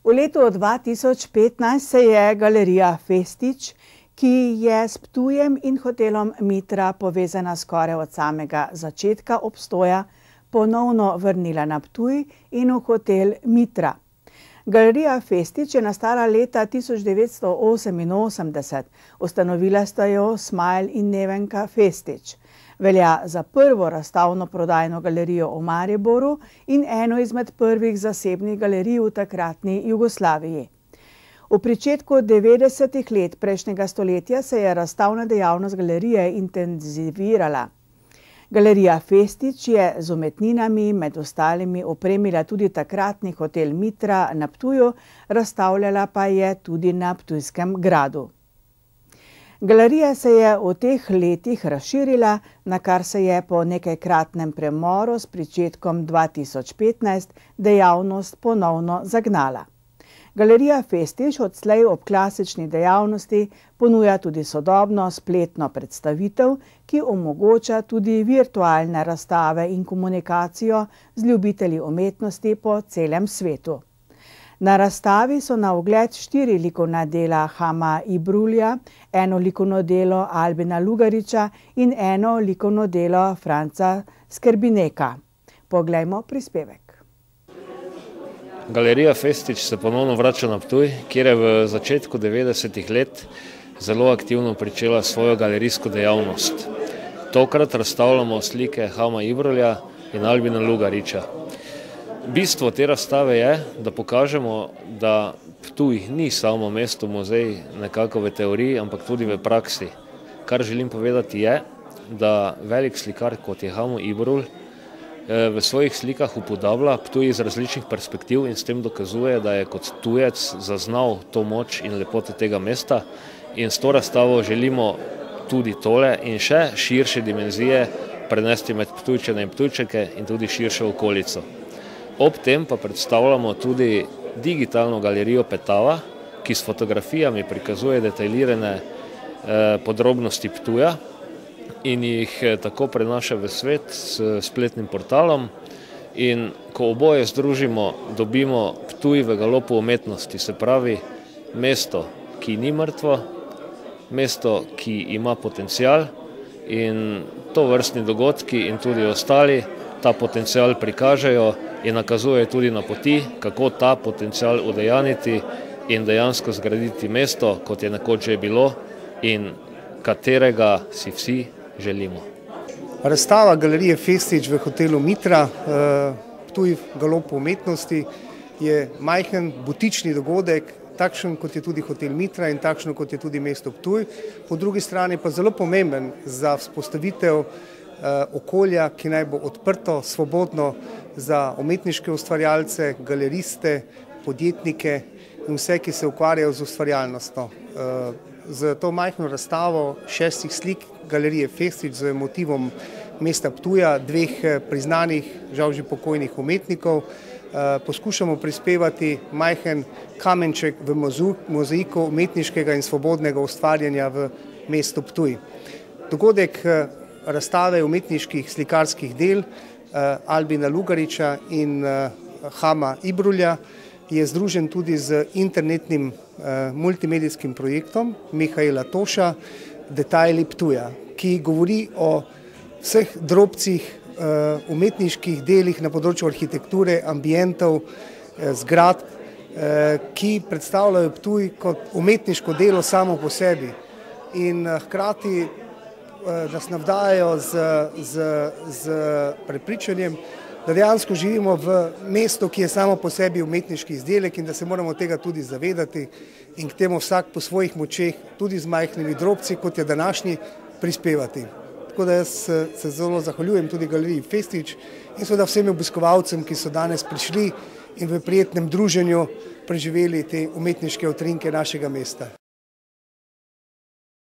V letu 2015 se je galerija Festič, ki je s Ptujem in hotelom Mitra povezana skoraj od samega začetka obstoja, ponovno vrnila na Ptuj in v hotel Mitra. Galerija Festič je nastala leta 1988, ustanovila sta jo Smajl in Nevenka Festič. Velja za prvo razstavno prodajno galerijo v Mariboru in eno izmed prvih zasebnih galerij v takratni Jugoslaviji. V pričetku 90. let prejšnjega stoletja se je razstavna dejavnost galerije intenzivirala. Galerija Festič je z umetninami med ostalimi opremila tudi takratni hotel Mitra na Ptuju, razstavljala pa je tudi na Ptujskem gradu. Galerija se je v teh letih razširila, na kar se je po nekajkratnem premoru s pričetkom 2015 dejavnost ponovno zagnala. Galerija Festič odslej ob klasični dejavnosti ponuja tudi sodobno spletno predstavitev, ki omogoča tudi virtualne razstave in komunikacijo z ljubitelji umetnosti po celem svetu. Na razstavi so na ogled 4 likovna dela Hama Ibrulja, eno likovno delo Albina Lugariča in eno likovno delo Franca Skrbineka. Poglejmo prispevek. Galerija Festič se ponovno vrača na Ptuj, kjer je v začetku 90. let zelo aktivno pričela svojo galerijsko dejavnost. Tokrat razstavljamo slike Hama Ibrulja in Albina Lugariča. Bistvo te razstave je, da pokažemo, da Ptuj ni samo mesto muzej nekako v teoriji, ampak tudi v praksi. Kar želim povedati je, da velik slikar kot je Hamo Ibrulj v svojih slikah upodablja Ptuj iz različnih perspektiv in s tem dokazuje, da je kot tujec zaznal to moč in lepoto tega mesta, in s to razstavo želimo tudi tole in še širše dimenzije prenesti med Ptujčane in Ptujčanke in tudi širšo okolico. Ob tem pa predstavljamo tudi digitalno galerijo Petava, ki s fotografijami prikazuje detaljirane podrobnosti Ptuja in jih tako prenaša v svet s spletnim portalom. In ko oboje združimo, dobimo Ptuj v galopu umetnosti, se pravi mesto, ki ni mrtvo, mesto, ki ima potencial, in tovrstni dogodki in tudi ostali ta potencial prikažejo in nakazujejo tudi na poti, kako ta potencial udejaniti in dejansko zgraditi mesto, kot je nekoč že bilo in katerega si vsi želimo. Razstava galerije Festič v hotelu Mitra, Ptuj v galopu umetnosti, je majhen butični dogodek, takšen kot je tudi hotel Mitra in takšno kot je tudi mesto Ptuj. Po drugi strani pa zelo pomemben za vzpostavitev okolja, ki naj bo odprto, svobodno za umetniške ustvarjalce, galeriste, podjetnike in vse, ki se ukvarjajo z ustvarjalnostjo. Z to majhno razstavo 6 slik galerije Festič z motivom mesta Ptuja, 2 priznanih, žal že pokojnih umetnikov, poskušamo prispevati majhen kamenček v mozaiku umetniškega in svobodnega ustvarjanja v mestu Ptuj. Dogodek razstave umetniških slikarskih del Albina Lugariča in Hama Ibrulja je združen tudi z internetnim multimedijskim projektom Mihaela Toša Detajli Ptuja, ki govori o vseh drobcih umetniških delih na področju arhitekture, ambientov, zgradb, ki predstavljajo Ptuj kot umetniško delo samo po sebi in hkrati nas navdajajo z prepričanjem, da dejansko živimo v mestu, ki je samo po sebi umetniški izdelek in da se moramo tega tudi zavedati in k temu vsak po svojih močeh, tudi z majhnimi drobci, kot je današnji, prispevati. Tako da jaz se zelo zahvaljujem tudi galeriji Festič in seveda vsem obiskovalcem, ki so danes prišli in v prijetnem druženju preživeli te umetniške utrinke našega mesta.